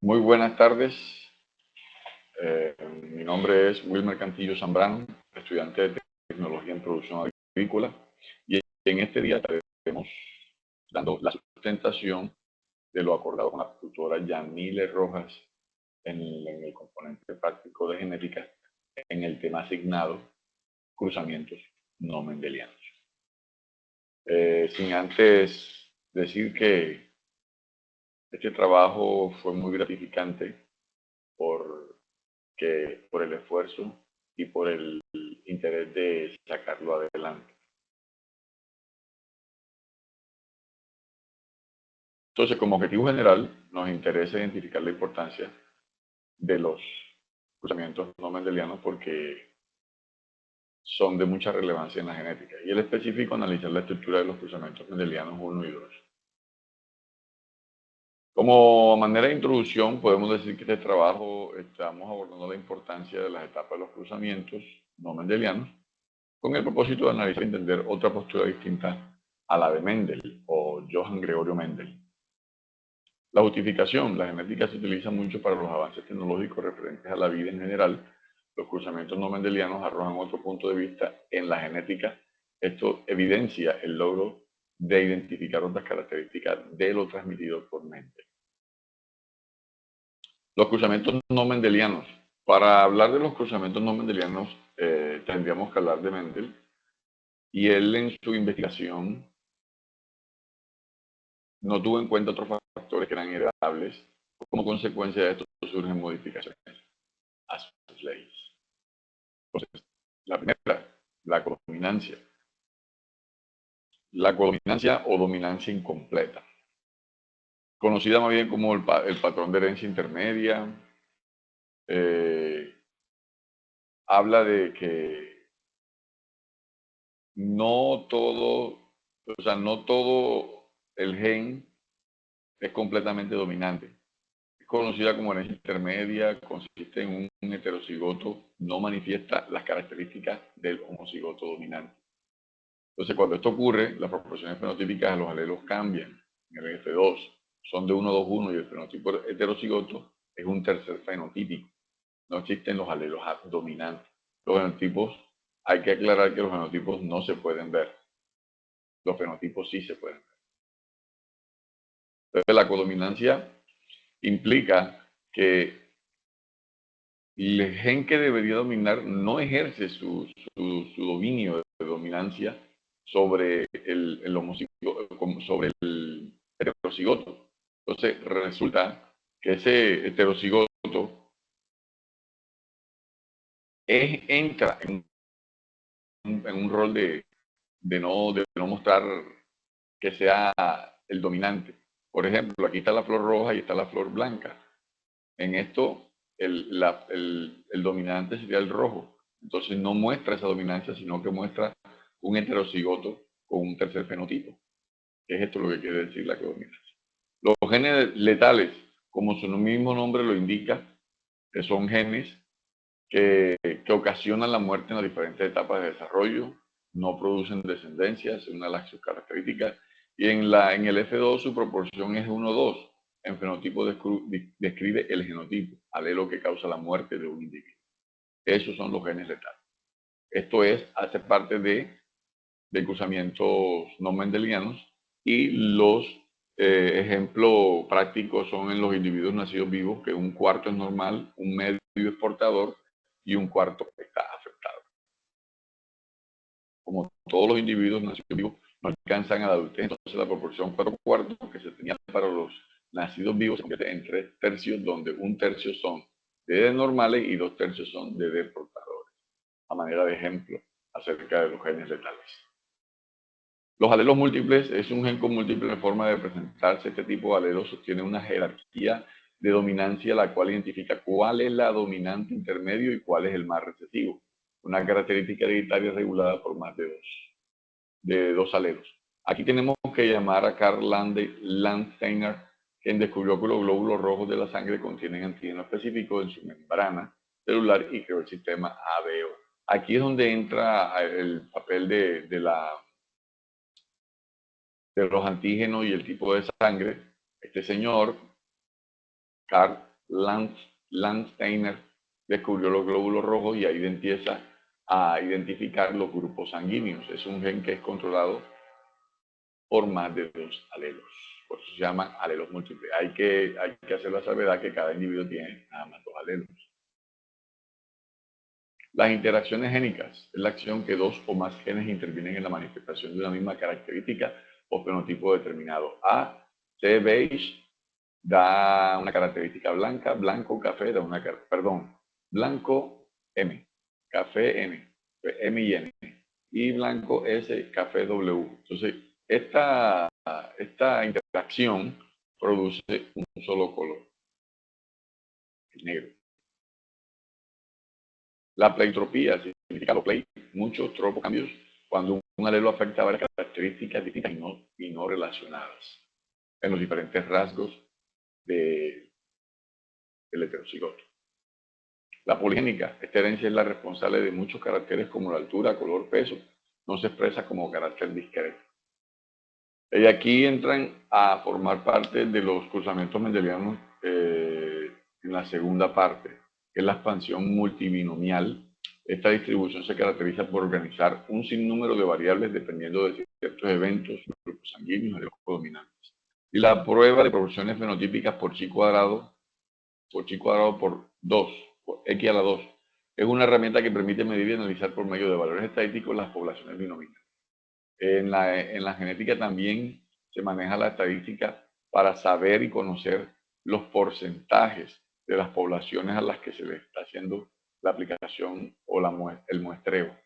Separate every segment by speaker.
Speaker 1: Muy buenas tardes. Mi nombre es Wilmer Cantillo Zambrano, estudiante de Tecnología en Producción Agrícola, y en este día estaremos dando la sustentación de lo acordado con la tutora Yamile Rojas en el componente práctico de genética en el tema asignado cruzamientos no mendelianos. Sin antes decir que este trabajo fue muy gratificante por el esfuerzo y por el interés de sacarlo adelante. Entonces, como objetivo general, nos interesa identificar la importancia de los cruzamientos no mendelianos porque son de mucha relevancia en la genética. Y el específico, analizar la estructura de los cruzamientos mendelianos 1 y 2. Como manera de introducción, podemos decir que este trabajo estamos abordando la importancia de las etapas de los cruzamientos no mendelianos con el propósito de analizar y entender otra postura distinta a la de Mendel o Johann Gregorio Mendel. La justificación. La genética se utiliza mucho para los avances tecnológicos referentes a la vida en general. Los cruzamientos no mendelianos arrojan otro punto de vista en la genética. Esto evidencia el logro de identificar otras características de lo transmitido por Mendel. Los cruzamientos no mendelianos. Para hablar de los cruzamientos no mendelianos, tendríamos que hablar de Mendel. Y él en su investigación no tuvo en cuenta otros factores que eran heredables. Como consecuencia de esto surgen modificaciones a sus leyes. Entonces, la primera, la codominancia. La codominancia o dominancia incompleta, conocida más bien como el patrón de herencia intermedia, habla de que no todo, no todo el gen es completamente dominante. Es conocida como herencia intermedia, consiste en un heterocigoto, no manifiesta las características del homocigoto dominante. Entonces, cuando esto ocurre, las proporciones fenotípicas de los alelos cambian. En el F2 son de 1-2-1 y el fenotipo heterocigoto es un tercer fenotípico. No existen los alelos dominantes. Los fenotipos, hay que aclarar que los fenotipos no se pueden ver. Los fenotipos sí se pueden ver. Entonces, la codominancia implica que el gen que debería dominar no ejerce su dominio de dominancia sobre el homocigoto, sobre el heterocigoto. Entonces resulta que ese heterocigoto entra en un rol de no mostrar que sea el dominante. Por ejemplo, aquí está la flor roja y está la flor blanca. En esto, el dominante sería el rojo. Entonces no muestra esa dominancia, sino que muestra un heterocigoto con un tercer fenotipo. Es esto lo que quiere decir la codominancia. Los genes letales, como su mismo nombre lo indica, que son genes que ocasionan la muerte en las diferentes etapas de desarrollo, no producen descendencia, es una de sus características, y en el F2 su proporción es 1-2. En fenotipo describe el genotipo, alelo que causa la muerte de un individuo. Esos son los genes letales. Esto hace parte de cruzamientos no mendelianos y los ejemplos prácticos son en los individuos nacidos vivos, que un cuarto es normal, un medio es portador y un cuarto está afectado. Como todos los individuos nacidos vivos no alcanzan a la adultez, entonces la proporción 4/4 que se tenía para los nacidos vivos se convierte en 3/3, donde 1/3 son de D normales y 2/3 son de D portadores, a manera de ejemplo acerca de los genes letales. Los alelos múltiples es un gen con múltiples formas de presentarse. Este tipo de alelos sostiene una jerarquía de dominancia, la cual identifica cuál es la dominante intermedio y cuál es el más recesivo. Una característica hereditaria regulada por más de dos alelos. Aquí tenemos que llamar a Karl Landsteiner, quien descubrió que los glóbulos rojos de la sangre contienen antígeno específico en su membrana celular y creó el sistema ABO. Aquí es donde entra el papel de los antígenos y el tipo de sangre. Este señor, Karl, Landsteiner descubrió los glóbulos rojos y ahí empieza a identificar los grupos sanguíneos. Es un gen que es controlado por más de 2 alelos. Por eso se llaman alelos múltiples. Hay que hacer la salvedad que cada individuo tiene nada más 2 alelos. Las interacciones génicas es la acción que 2 o más genes intervienen en la manifestación de una misma característica o fenotipo determinado. A, C, beige, da una característica blanca, blanco, café, da una, blanco, M, café, N, M y N, y blanco, S, café, W. Entonces, esta interacción produce un solo color, el negro. La pleitropía significa lo play, muchos tropocambios, cuando un alelo afecta a varias características distintas y no relacionadas en los diferentes rasgos del heterocigoto. La poligénica, esta herencia es la responsable de muchos caracteres como la altura, color, peso, no se expresa como carácter discreto. Y aquí entran a formar parte de los cruzamientos mendelianos en la segunda parte, que es la expansión multibinomial. Esta distribución se caracteriza por organizar un sinnúmero de variables dependiendo de ciertos eventos, grupos sanguíneos y los dominantes. Y la prueba de proporciones fenotípicas por chi cuadrado por 2, por x a la 2, es una herramienta que permite medir y analizar por medio de valores estadísticos las poblaciones binomiales. En la genética también se maneja la estadística para saber y conocer los porcentajes de las poblaciones a las que se le está haciendo la aplicación o el muestreo.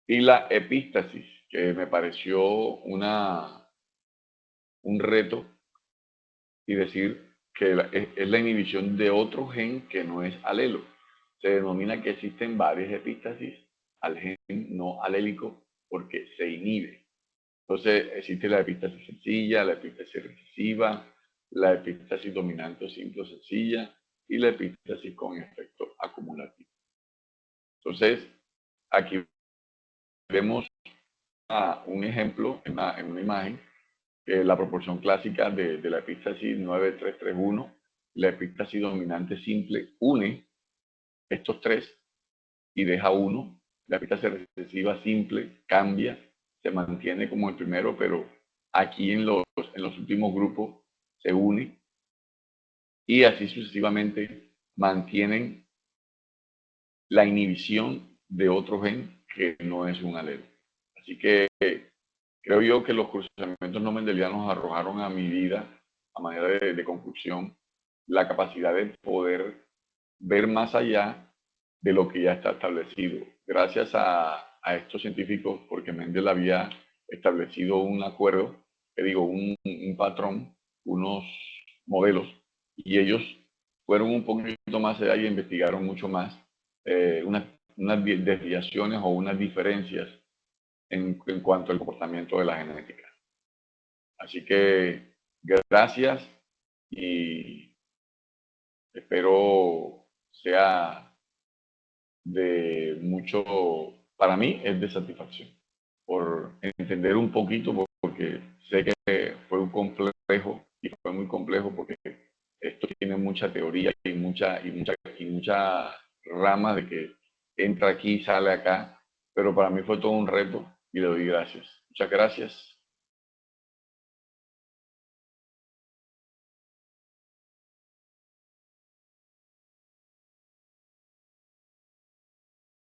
Speaker 1: Y la epístasis, que me pareció un reto, y decir que es la inhibición de otro gen que no es alelo. Se denomina que existen varias epístasis al gen no alélico porque se inhibe. Entonces existe la epístasis sencilla, la epístasis recesiva, la epístasis dominante o simple o sencilla y la epístasis con efecto acumulativo. Entonces, aquí vemos un ejemplo en una imagen, la proporción clásica de la epístasis 9331, la epístasis dominante simple une estos tres y deja uno. La epístasis recesiva simple cambia, se mantiene como el primero, pero aquí en los últimos grupos se une y así sucesivamente mantienen la inhibición de otro gen que no es un alelo. Así que creo yo que los cruzamientos no mendelianos arrojaron a mi vida, a manera de conclusión, la capacidad de poder ver más allá de lo que ya está establecido. Gracias a estos científicos, porque Mendel había establecido un acuerdo, un patrón, unos modelos, y ellos fueron un poquito más allá y investigaron mucho más unas desviaciones o unas diferencias en cuanto al comportamiento de la genética. Así que gracias y espero sea de mucho, para mí es de satisfacción, por entender un poquito, porque sé que fue un complejo y fue muy complejo porque esto tiene mucha teoría y mucha rama de que entra aquí, sale acá, pero para mí fue todo un reto y le doy gracias. Muchas gracias.